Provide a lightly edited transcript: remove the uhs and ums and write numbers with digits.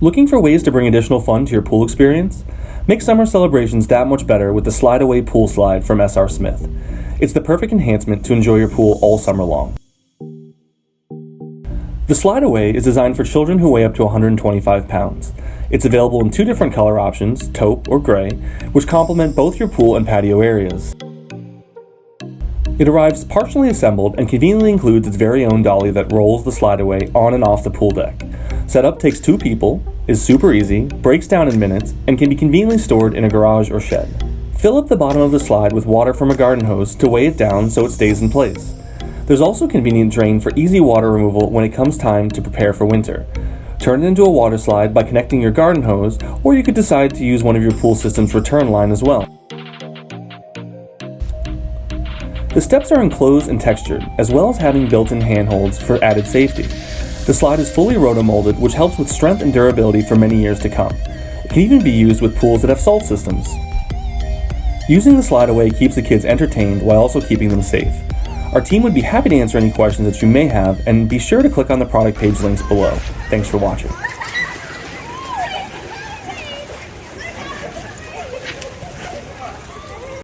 Looking for ways to bring additional fun to your pool experience? Make summer celebrations that much better with the SlideAway pool slide from S.R.Smith. It's the perfect enhancement to enjoy your pool all summer long. The SlideAway is designed for children who weigh up to 125 pounds. It's available in 2 different color options, taupe or gray, which complement both your pool and patio areas. It arrives partially assembled and conveniently includes its very own dolly that rolls the SlideAway on and off the pool deck. Setup takes 2 people, is super easy, breaks down in minutes, and can be conveniently stored in a garage or shed. Fill up the bottom of the slide with water from a garden hose to weigh it down so it stays in place. There's also a convenient drain for easy water removal when it comes time to prepare for winter. Turn it into a water slide by connecting your garden hose, or you could decide to use one of your pool system's return line as well. The steps are enclosed and textured, as well as having built-in handholds for added safety. The slide is fully roto-molded, which helps with strength and durability for many years to come. It can even be used with pools that have salt systems. Using the SlideAway keeps the kids entertained while also keeping them safe. Our team would be happy to answer any questions that you may have, and be sure to click on the product page links below. Thanks for watching.